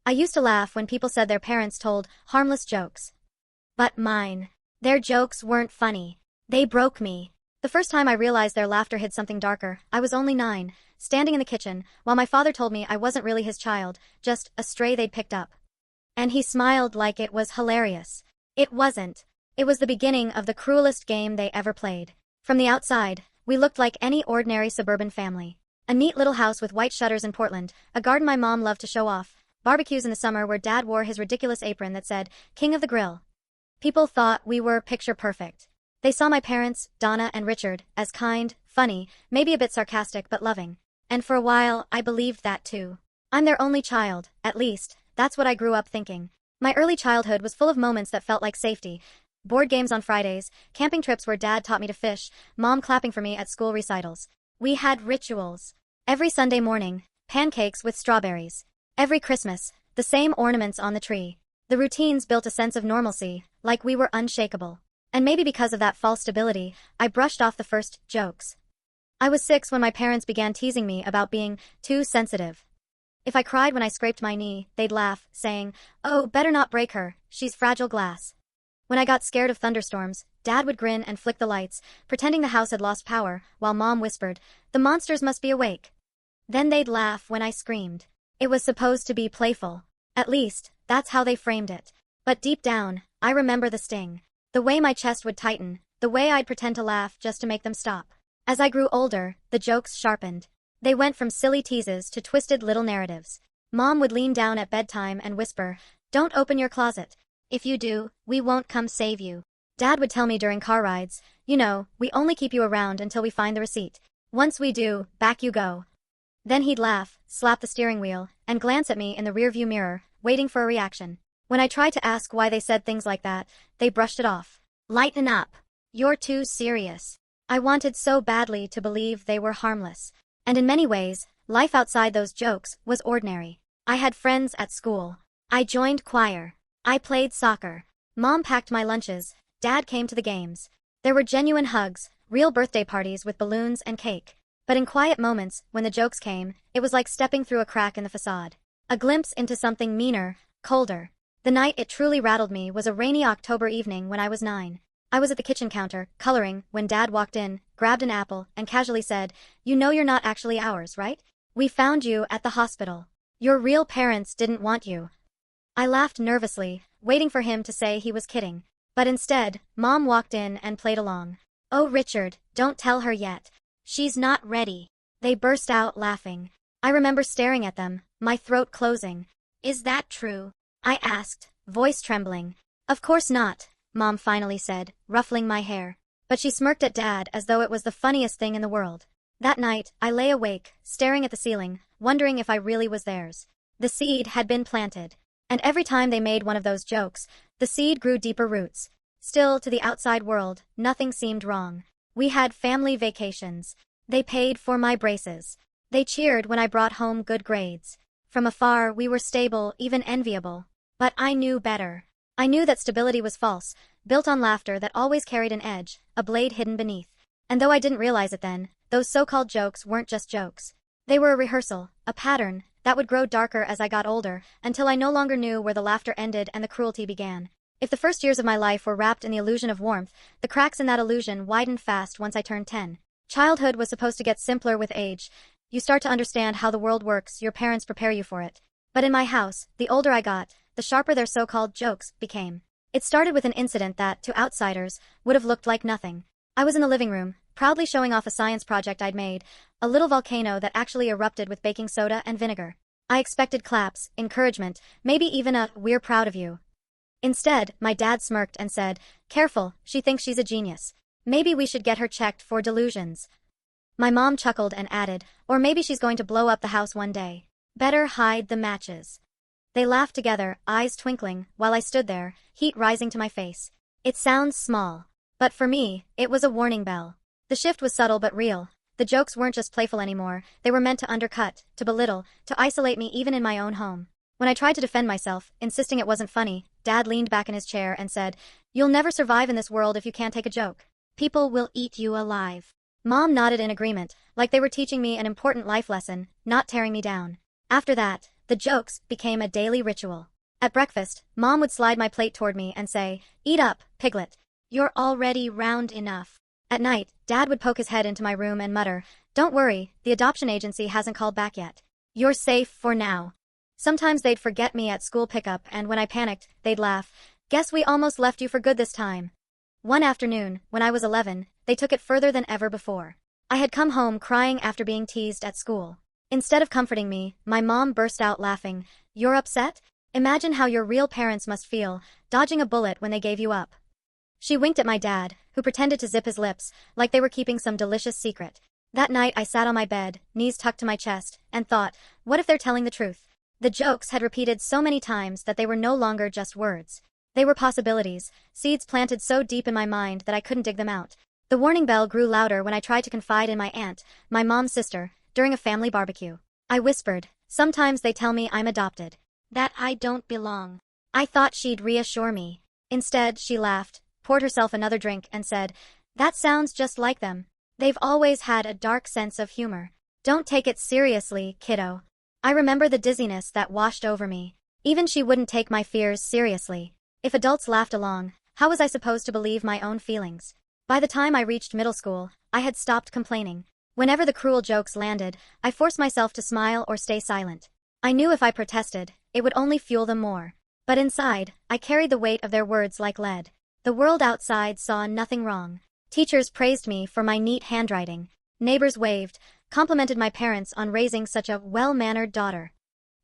I used to laugh when people said their parents told harmless jokes. But mine. Their jokes weren't funny. They broke me. The first time I realized their laughter hid something darker, I was only 9, standing in the kitchen, while my father told me I wasn't really his child, just a stray they'd picked up. And he smiled like it was hilarious. It wasn't. It was the beginning of the cruelest game they ever played. From the outside, we looked like any ordinary suburban family. A neat little house with white shutters in Portland, a garden my mom loved to show off, barbecues in the summer where Dad wore his ridiculous apron that said, King of the Grill. People thought we were picture perfect. They saw my parents, Donna and Richard, as kind, funny, maybe a bit sarcastic but loving. And for a while, I believed that too. I'm their only child, at least, that's what I grew up thinking. My early childhood was full of moments that felt like safety. Board games on Fridays, camping trips where Dad taught me to fish, Mom clapping for me at school recitals. We had rituals. Every Sunday morning, pancakes with strawberries. Every Christmas, the same ornaments on the tree. The routines built a sense of normalcy, like we were unshakable. And maybe because of that false stability, I brushed off the first jokes. I was 6 when my parents began teasing me about being too sensitive. If I cried when I scraped my knee, they'd laugh, saying, "Oh, better not break her, she's fragile glass." When I got scared of thunderstorms, Dad would grin and flick the lights, pretending the house had lost power, while Mom whispered, "The monsters must be awake." Then they'd laugh when I screamed. It was supposed to be playful. At least, that's how they framed it. But deep down, I remember the sting. The way my chest would tighten, the way I'd pretend to laugh just to make them stop. As I grew older, the jokes sharpened. They went from silly teases to twisted little narratives. Mom would lean down at bedtime and whisper, "Don't open your closet. If you do, we won't come save you." Dad would tell me during car rides, "You know, we only keep you around until we find the receipt. Once we do, back you go." Then he'd laugh, slap the steering wheel, and glance at me in the rearview mirror, waiting for a reaction. When I tried to ask why they said things like that, they brushed it off. "Lighten up. You're too serious." I wanted so badly to believe they were harmless. And in many ways, life outside those jokes was ordinary. I had friends at school. I joined choir. I played soccer. Mom packed my lunches. Dad came to the games. There were genuine hugs, real birthday parties with balloons and cake. But in quiet moments, when the jokes came, it was like stepping through a crack in the facade. A glimpse into something meaner, colder. The night it truly rattled me was a rainy October evening when I was 9. I was at the kitchen counter, coloring, when Dad walked in, grabbed an apple, and casually said, "You know you're not actually ours, right? We found you at the hospital. Your real parents didn't want you." I laughed nervously, waiting for him to say he was kidding. But instead, Mom walked in and played along. "Oh, Richard, don't tell her yet. She's not ready." They burst out laughing. I remember staring at them, my throat closing. "Is that true?" I asked, voice trembling. "Of course not," Mom finally said, ruffling my hair. But she smirked at Dad as though it was the funniest thing in the world. That night, I lay awake, staring at the ceiling, wondering if I really was theirs. The seed had been planted. And every time they made one of those jokes, the seed grew deeper roots. Still, to the outside world, nothing seemed wrong. We had family vacations. They paid for my braces. They cheered when I brought home good grades. From afar, we were stable, even enviable. But I knew better. I knew that stability was false, built on laughter that always carried an edge, a blade hidden beneath. And though I didn't realize it then, those so-called jokes weren't just jokes. They were a rehearsal, a pattern, that would grow darker as I got older, until I no longer knew where the laughter ended and the cruelty began. If the first years of my life were wrapped in the illusion of warmth, the cracks in that illusion widened fast once I turned 10. Childhood was supposed to get simpler with age. You start to understand how the world works, your parents prepare you for it. But in my house, the older I got, the sharper their so-called jokes became. It started with an incident that, to outsiders, would have looked like nothing. I was in the living room, proudly showing off a science project I'd made, a little volcano that actually erupted with baking soda and vinegar. I expected claps, encouragement, maybe even a "we're proud of you." Instead, my dad smirked and said, "Careful, she thinks she's a genius. Maybe we should get her checked for delusions." My mom chuckled and added, "Or maybe she's going to blow up the house one day. Better hide the matches." They laughed together, eyes twinkling, while I stood there, heat rising to my face. It sounds small. But for me, it was a warning bell. The shift was subtle but real. The jokes weren't just playful anymore, they were meant to undercut, to belittle, to isolate me even in my own home. When I tried to defend myself, insisting it wasn't funny, Dad leaned back in his chair and said, "You'll never survive in this world if you can't take a joke. People will eat you alive." Mom nodded in agreement, like they were teaching me an important life lesson, not tearing me down. After that, the The jokes became a daily ritual. At breakfast, Mom would slide my plate toward me and say, "Eat up, piglet. You're already round enough." At night, Dad would poke his head into my room and mutter, "Don't worry, the adoption agency hasn't called back yet. You're safe for now." Sometimes they'd forget me at school pickup, and when I panicked, they'd laugh, "Guess we almost left you for good this time." One afternoon, when I was 11, they took it further than ever before. I had come home crying after being teased at school. Instead of comforting me, my mom burst out laughing. "You're upset? Imagine how your real parents must feel, dodging a bullet when they gave you up." She winked at my dad, who pretended to zip his lips, like they were keeping some delicious secret. That night I sat on my bed, knees tucked to my chest, and thought, what if they're telling the truth? The jokes had repeated so many times that they were no longer just words. They were possibilities, seeds planted so deep in my mind that I couldn't dig them out. The warning bell grew louder when I tried to confide in my aunt, my mom's sister, during a family barbecue. I whispered, "Sometimes they tell me I'm adopted. That I don't belong." I thought she'd reassure me. Instead, she laughed, poured herself another drink, and said, "That sounds just like them. They've always had a dark sense of humor. Don't take it seriously, kiddo." I remember the dizziness that washed over me. Even she wouldn't take my fears seriously. If adults laughed along, how was I supposed to believe my own feelings? By the time I reached middle school, I had stopped complaining. Whenever the cruel jokes landed, I forced myself to smile or stay silent. I knew if I protested, it would only fuel them more. But inside, I carried the weight of their words like lead. The world outside saw nothing wrong. Teachers praised me for my neat handwriting. Neighbors waved, complimented my parents on raising such a well-mannered daughter.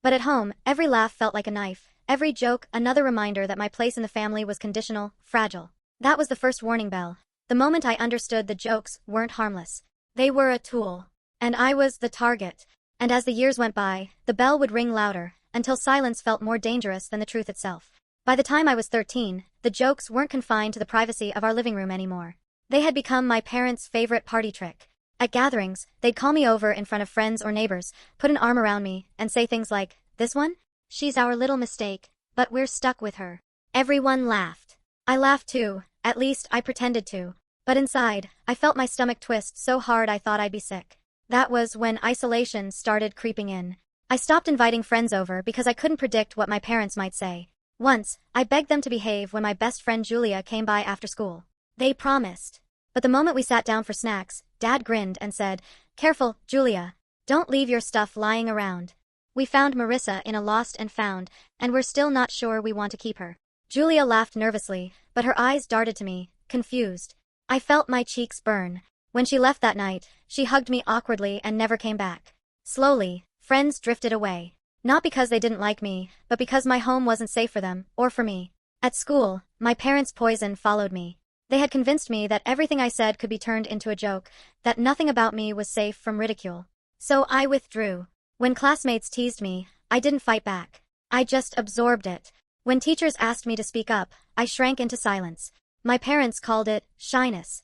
But at home, every laugh felt like a knife, every joke another reminder that my place in the family was conditional, fragile. That was the first warning bell. The moment I understood the jokes weren't harmless. They were a tool. And I was the target. And as the years went by, the bell would ring louder, until silence felt more dangerous than the truth itself. By the time I was 13, the jokes weren't confined to the privacy of our living room anymore. They had become my parents' favorite party trick. At gatherings, they'd call me over in front of friends or neighbors, put an arm around me, and say things like, "This one? She's our little mistake, but we're stuck with her." Everyone laughed. I laughed too, at least I pretended to. But inside, I felt my stomach twist so hard I thought I'd be sick. That was when isolation started creeping in. I stopped inviting friends over because I couldn't predict what my parents might say. Once, I begged them to behave when my best friend Julia came by after school. They promised. But the moment we sat down for snacks, Dad grinned and said, "Careful, Julia. Don't leave your stuff lying around. We found Marissa in a lost and found, and we're still not sure we want to keep her." Julia laughed nervously, but her eyes darted to me, confused. I felt my cheeks burn. When she left that night, she hugged me awkwardly and never came back. Slowly, friends drifted away. Not because they didn't like me, but because my home wasn't safe for them, or for me. At school, my parents' poison followed me. They had convinced me that everything I said could be turned into a joke, that nothing about me was safe from ridicule. So I withdrew. When classmates teased me, I didn't fight back. I just absorbed it. When teachers asked me to speak up, I shrank into silence. My parents called it shyness.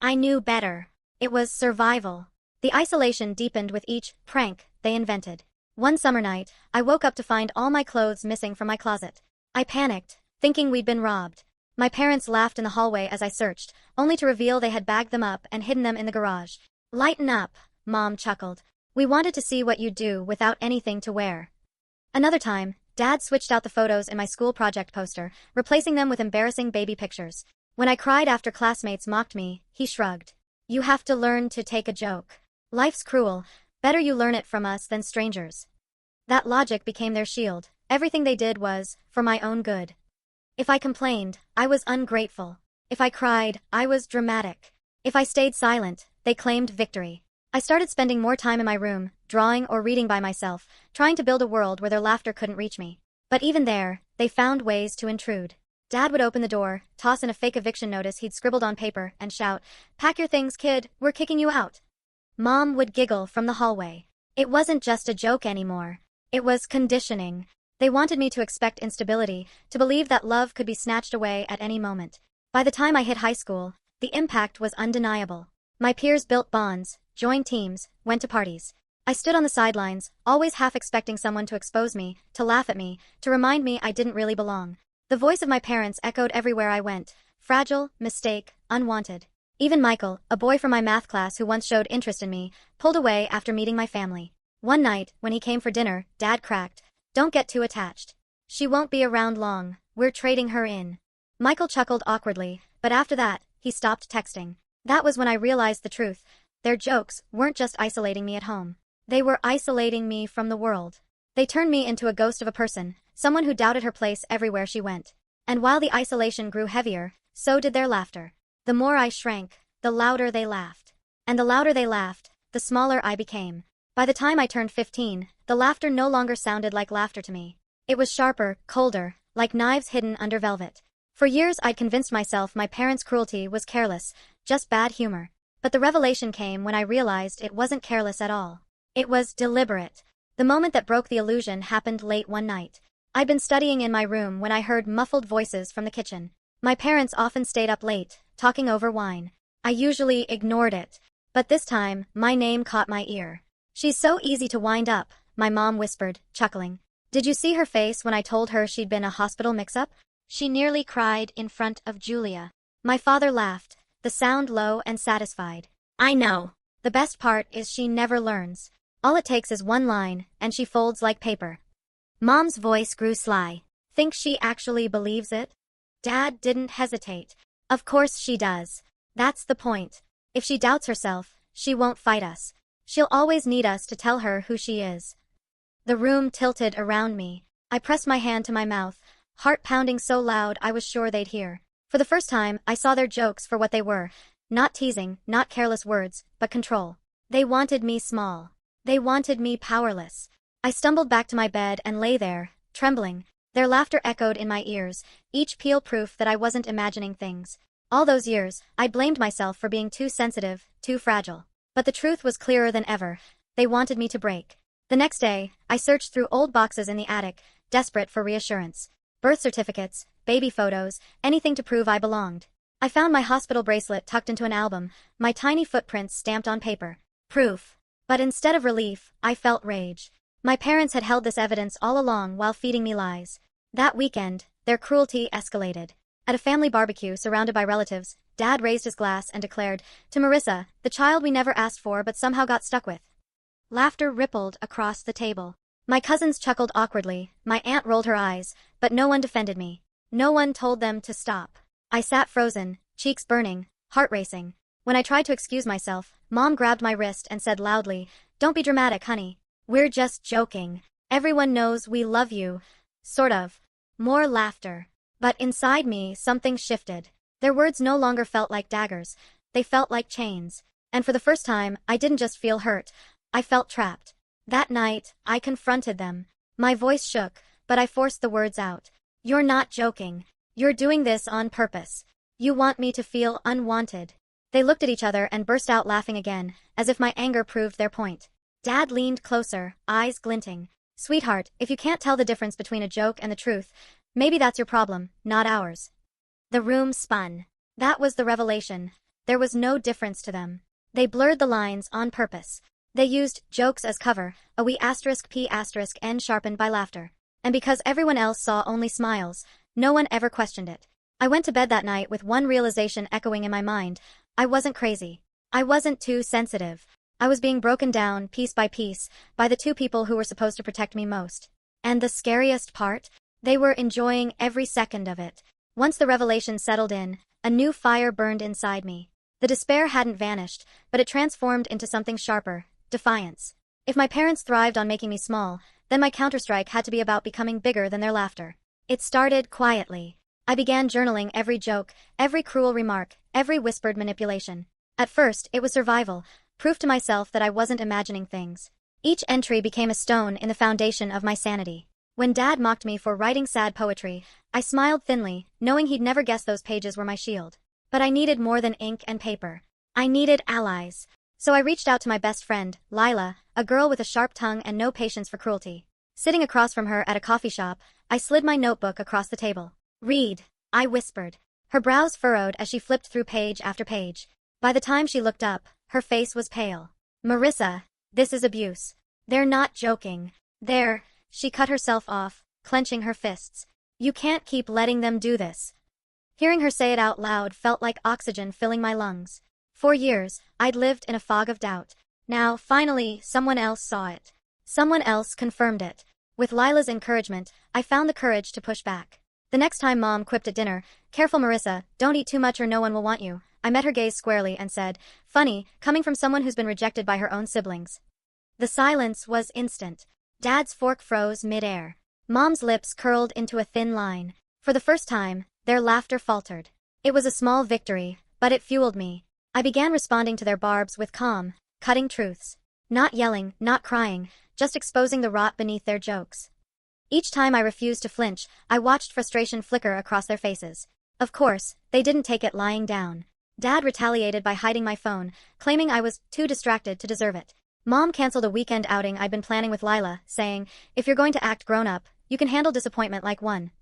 I knew better. It was survival. The isolation deepened with each prank they invented. One summer night, I woke up to find all my clothes missing from my closet. I panicked, thinking we'd been robbed. My parents laughed in the hallway as I searched, only to reveal they had bagged them up and hidden them in the garage. "Lighten up," Mom chuckled. "We wanted to see what you'd do without anything to wear." Another time, Dad switched out the photos in my school project poster, replacing them with embarrassing baby pictures. When I cried after classmates mocked me, he shrugged. "You have to learn to take a joke. Life's cruel. Better you learn it from us than strangers." That logic became their shield. Everything they did was for my own good. If I complained, I was ungrateful. If I cried, I was dramatic. If I stayed silent, they claimed victory. I started spending more time in my room, drawing or reading by myself, trying to build a world where their laughter couldn't reach me. But even there, they found ways to intrude. Dad would open the door, toss in a fake eviction notice he'd scribbled on paper, and shout, "Pack your things, kid, we're kicking you out." Mom would giggle from the hallway. It wasn't just a joke anymore. It was conditioning. They wanted me to expect instability, to believe that love could be snatched away at any moment. By the time I hit high school, the impact was undeniable. My peers built bonds, joined teams, went to parties. I stood on the sidelines, always half expecting someone to expose me, to laugh at me, to remind me I didn't really belong. The voice of my parents echoed everywhere I went. Fragile, mistake, unwanted. Even Michael, a boy from my math class who once showed interest in me, pulled away after meeting my family. One night, when he came for dinner, Dad cracked, Don't get too attached. She won't be around long, we're trading her in. Michael chuckled awkwardly, but after that, he stopped texting. That was when I realized the truth. Their jokes weren't just isolating me at home. They were isolating me from the world. They turned me into a ghost of a person, someone who doubted her place everywhere she went. And while the isolation grew heavier, so did their laughter. The more I shrank, the louder they laughed. And the louder they laughed, the smaller I became. By the time I turned 15, the laughter no longer sounded like laughter to me. It was sharper, colder, like knives hidden under velvet. For years I'd convinced myself my parents' cruelty was careless, just bad humor. But the revelation came when I realized it wasn't careless at all. It was deliberate. The moment that broke the illusion happened late one night. I'd been studying in my room when I heard muffled voices from the kitchen. My parents often stayed up late, talking over wine. I usually ignored it. But this time, my name caught my ear. "She's so easy to wind up," my mom whispered, chuckling. "Did you see her face when I told her she'd been a hospital mix-up? She nearly cried in front of Julia." My father laughed, the sound low and satisfied. "I know. The best part is she never learns. All it takes is one line, and she folds like paper." Mom's voice grew sly. "Think she actually believes it?" Dad didn't hesitate. "Of course she does. That's the point. If she doubts herself, she won't fight us. She'll always need us to tell her who she is." The room tilted around me. I pressed my hand to my mouth, heart pounding so loud I was sure they'd hear. For the first time, I saw their jokes for what they were. Not teasing, not careless words, but control. They wanted me small. They wanted me powerless. I stumbled back to my bed and lay there, trembling. Their laughter echoed in my ears, each peal proof that I wasn't imagining things. All those years, I blamed myself for being too sensitive, too fragile. But the truth was clearer than ever. They wanted me to break. The next day, I searched through old boxes in the attic, desperate for reassurance. Birth certificates, baby photos, anything to prove I belonged. I found my hospital bracelet tucked into an album, my tiny footprints stamped on paper. Proof. But instead of relief, I felt rage. My parents had held this evidence all along while feeding me lies. That weekend, their cruelty escalated. At a family barbecue surrounded by relatives, Dad raised his glass and declared, "To Marissa, the child we never asked for but somehow got stuck with." Laughter rippled across the table. My cousins chuckled awkwardly, my aunt rolled her eyes, but no one defended me. No one told them to stop. I sat frozen, cheeks burning, heart racing. When I tried to excuse myself, Mom grabbed my wrist and said loudly, "Don't be dramatic, honey. We're just joking. Everyone knows we love you." Sort of. More laughter. But inside me, something shifted. Their words no longer felt like daggers. They felt like chains. And for the first time, I didn't just feel hurt. I felt trapped. That night, I confronted them. My voice shook, but I forced the words out. "You're not joking. You're doing this on purpose. You want me to feel unwanted." They looked at each other and burst out laughing again, as if my anger proved their point. Dad leaned closer, eyes glinting. "Sweetheart, if you can't tell the difference between a joke and the truth, maybe that's your problem, not ours." The room spun. That was the revelation. There was no difference to them. They blurred the lines on purpose. They used jokes as cover, a wee asterisk p asterisk n sharpened by laughter. And because everyone else saw only smiles, no one ever questioned it. I went to bed that night with one realization echoing in my mind. I wasn't crazy. I wasn't too sensitive. I was being broken down, piece by piece, by the two people who were supposed to protect me most. And the scariest part? They were enjoying every second of it. Once the revelation settled in, a new fire burned inside me. The despair hadn't vanished, but it transformed into something sharper. Defiance. If my parents thrived on making me small, then my counterstrike had to be about becoming bigger than their laughter. It started quietly. I began journaling every joke, every cruel remark, every whispered manipulation. At first, it was survival, proof to myself that I wasn't imagining things. Each entry became a stone in the foundation of my sanity. When Dad mocked me for writing sad poetry, I smiled thinly, knowing he'd never guess those pages were my shield. But I needed more than ink and paper. I needed allies. So I reached out to my best friend, Lila, a girl with a sharp tongue and no patience for cruelty. Sitting across from her at a coffee shop, I slid my notebook across the table. "Read," I whispered. Her brows furrowed as she flipped through page after page. By the time she looked up, her face was pale. "Marissa, this is abuse. They're not joking. She cut herself off, clenching her fists. "You can't keep letting them do this." Hearing her say it out loud felt like oxygen filling my lungs. For years, I'd lived in a fog of doubt. Now, finally, someone else saw it. Someone else confirmed it. With Lila's encouragement, I found the courage to push back. The next time Mom quipped at dinner, "Careful, Marissa, don't eat too much or no one will want you," I met her gaze squarely and said, "Funny, coming from someone who's been rejected by her own siblings." The silence was instant. Dad's fork froze mid-air. Mom's lips curled into a thin line. For the first time, their laughter faltered. It was a small victory, but it fueled me. I began responding to their barbs with calm, cutting truths. Not yelling, not crying, just exposing the rot beneath their jokes. Each time I refused to flinch, I watched frustration flicker across their faces. Of course, they didn't take it lying down. Dad retaliated by hiding my phone, claiming I was too distracted to deserve it. Mom canceled a weekend outing I'd been planning with Lila, saying, "If you're going to act grown up, you can handle disappointment like one."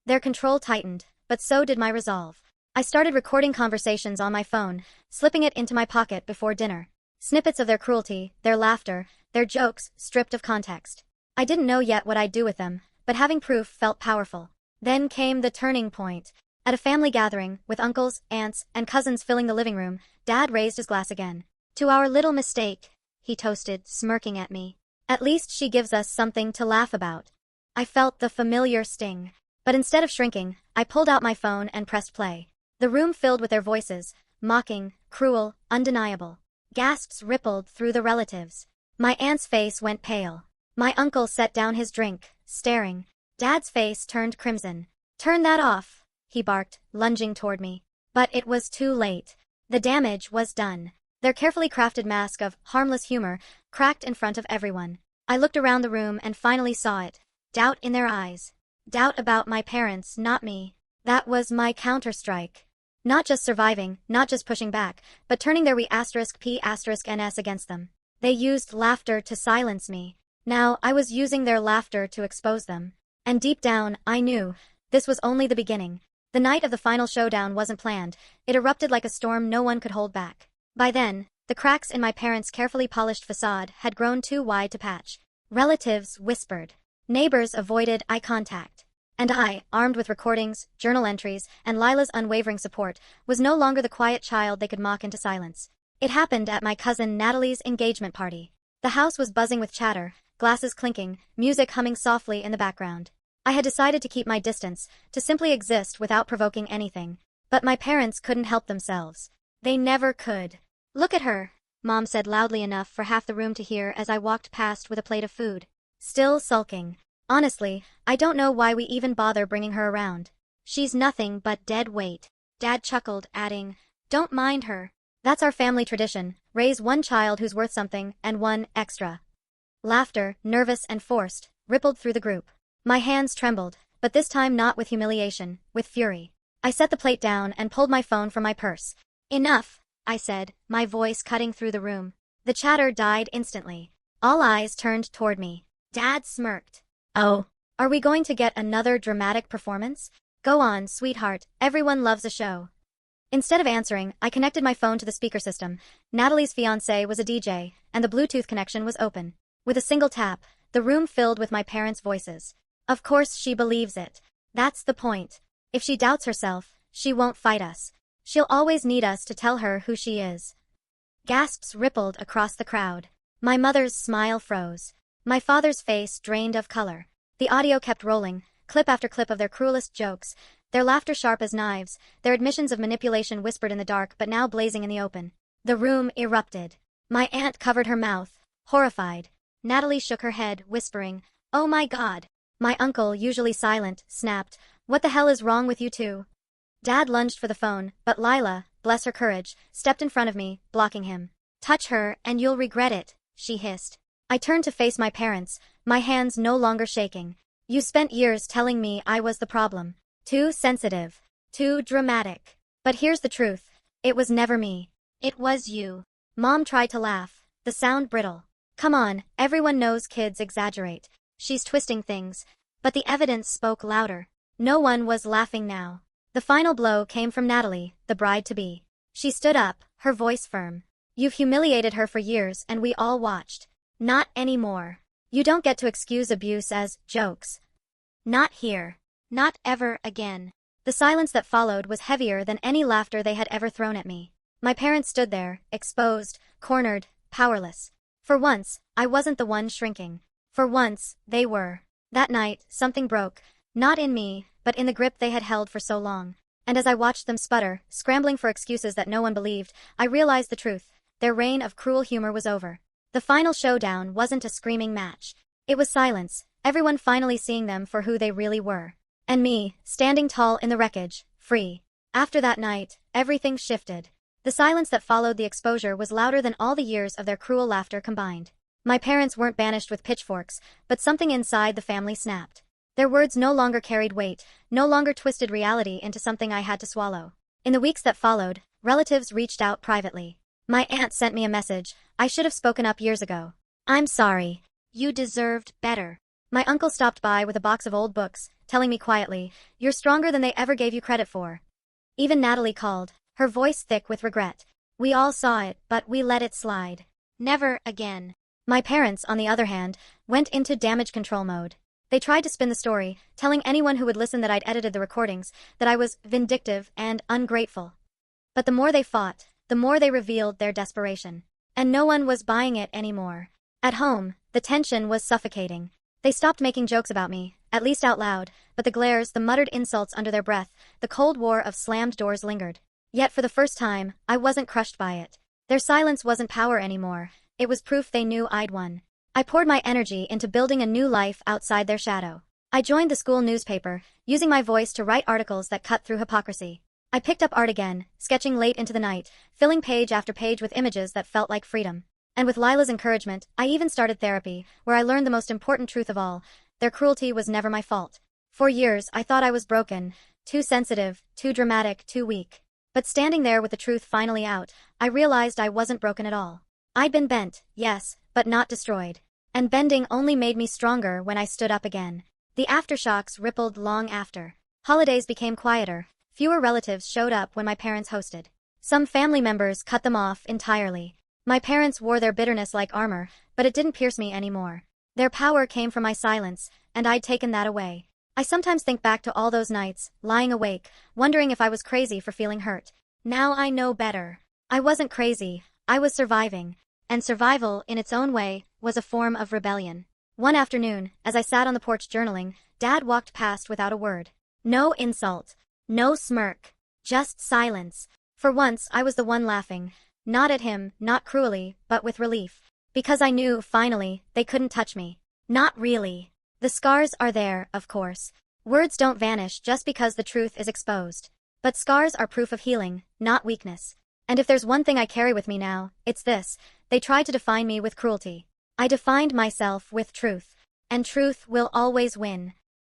Their control tightened, but so did my resolve. I started recording conversations on my phone, slipping it into my pocket before dinner. Snippets of their cruelty, their laughter, their jokes, stripped of context. I didn't know yet what I'd do with them, but having proof felt powerful. Then came the turning point. At a family gathering, with uncles, aunts, and cousins filling the living room, Dad raised his glass again. "To our little mistake," he toasted, smirking at me. "At least she gives us something to laugh about." I felt the familiar sting. But instead of shrinking, I pulled out my phone and pressed play. The room filled with their voices, mocking, cruel, undeniable. Gasps rippled through the relatives. My aunt's face went pale. My uncle set down his drink, staring. Dad's face turned crimson. "Turn that off," he barked, lunging toward me. But it was too late. The damage was done. Their carefully crafted mask of harmless humor cracked in front of everyone. I looked around the room and finally saw it. Doubt in their eyes. Doubt about my parents, not me. That was my counterstrike. Not just surviving, not just pushing back, but turning their we*P*NS against them. They used laughter to silence me. Now, I was using their laughter to expose them. And deep down, I knew, this was only the beginning. The night of the final showdown wasn't planned. It erupted like a storm no one could hold back. By then, the cracks in my parents' carefully polished facade had grown too wide to patch. Relatives whispered. Neighbors avoided eye contact. And I, armed with recordings, journal entries, and Lila's unwavering support, was no longer the quiet child they could mock into silence. It happened at my cousin Natalie's engagement party. The house was buzzing with chatter, glasses clinking, music humming softly in the background. I had decided to keep my distance, to simply exist without provoking anything. But my parents couldn't help themselves. They never could. "Look at her," Mom said loudly enough for half the room to hear as I walked past with a plate of food. Still sulking. Honestly, I don't know why we even bother bringing her around. She's nothing but dead weight. Dad chuckled, adding, "Don't mind her. That's our family tradition, raise one child who's worth something and one extra." Laughter, nervous and forced, rippled through the group. My hands trembled, but this time not with humiliation, with fury. I set the plate down and pulled my phone from my purse. "Enough," I said, my voice cutting through the room. The chatter died instantly. All eyes turned toward me. Dad smirked. "Oh, are we going to get another dramatic performance? Go on, sweetheart, everyone loves a show." Instead of answering, I connected my phone to the speaker system. Natalie's fiancé was a DJ, and the Bluetooth connection was open. With a single tap, the room filled with my parents' voices. Of course she believes it. That's the point. If she doubts herself, she won't fight us. She'll always need us to tell her who she is. Gasps rippled across the crowd. My mother's smile froze. My father's face drained of color. The audio kept rolling, clip after clip of their cruelest jokes, their laughter sharp as knives, their admissions of manipulation whispered in the dark but now blazing in the open. The room erupted. My aunt covered her mouth, horrified. Natalie shook her head, whispering, "Oh my God." My uncle, usually silent, snapped, "What the hell is wrong with you two?" Dad lunged for the phone, but Lila, bless her courage, stepped in front of me, blocking him. "Touch her and you'll regret it," she hissed. I turned to face my parents, my hands no longer shaking. "You spent years telling me I was the problem. Too sensitive. Too dramatic. But here's the truth. It was never me. It was you." Mom tried to laugh, the sound brittle. "Come on, everyone knows kids exaggerate. She's twisting things." But the evidence spoke louder. No one was laughing now. The final blow came from Natalie, the bride-to-be. She stood up, her voice firm. "You've humiliated her for years and we all watched. Not anymore. You don't get to excuse abuse as jokes. Not here. Not ever again." The silence that followed was heavier than any laughter they had ever thrown at me. My parents stood there, exposed, cornered, powerless. For once, I wasn't the one shrinking. For once, they were. That night, something broke. Not in me, but in the grip they had held for so long. And as I watched them sputter, scrambling for excuses that no one believed, I realized the truth. Their reign of cruel humor was over. The final showdown wasn't a screaming match. It was silence, everyone finally seeing them for who they really were. And me, standing tall in the wreckage, free. After that night, everything shifted. The silence that followed the exposure was louder than all the years of their cruel laughter combined. My parents weren't banished with pitchforks, but something inside the family snapped. Their words no longer carried weight, no longer twisted reality into something I had to swallow. In the weeks that followed, relatives reached out privately. My aunt sent me a message. I should have spoken up years ago. I'm sorry. You deserved better. My uncle stopped by with a box of old books, telling me quietly, "You're stronger than they ever gave you credit for." Even Natalie called, her voice thick with regret. We all saw it, but we let it slide. Never again. My parents, on the other hand, went into damage control mode. They tried to spin the story, telling anyone who would listen that I'd edited the recordings, that I was vindictive and ungrateful. But the more they fought, the more they revealed their desperation. And no one was buying it anymore. At home, the tension was suffocating. They stopped making jokes about me, at least out loud, but the glares, the muttered insults under their breath, the cold war of slammed doors lingered. Yet for the first time, I wasn't crushed by it. Their silence wasn't power anymore. It was proof they knew I'd won. I poured my energy into building a new life outside their shadow. I joined the school newspaper, using my voice to write articles that cut through hypocrisy. I picked up art again, sketching late into the night, filling page after page with images that felt like freedom. And with Lila's encouragement, I even started therapy, where I learned the most important truth of all. Their cruelty was never my fault. For years, I thought I was broken, too sensitive, too dramatic, too weak. But standing there with the truth finally out, I realized I wasn't broken at all. I'd been bent, yes, but not destroyed. And bending only made me stronger when I stood up again. The aftershocks rippled long after. Holidays became quieter. Fewer relatives showed up when my parents hosted. Some family members cut them off entirely. My parents wore their bitterness like armor, but it didn't pierce me anymore. Their power came from my silence, and I'd taken that away. I sometimes think back to all those nights, lying awake, wondering if I was crazy for feeling hurt. Now I know better. I wasn't crazy, I was surviving. And survival, in its own way, was a form of rebellion. One afternoon, as I sat on the porch journaling, Dad walked past without a word. No insult. No smirk. Just silence. For once, I was the one laughing. Not at him, not cruelly, but with relief. Because I knew, finally, they couldn't touch me. Not really. The scars are there, of course. Words don't vanish just because the truth is exposed. But scars are proof of healing, not weakness. And if there's one thing I carry with me now, it's this. They tried to define me with cruelty. I defined myself with truth. And truth will always win.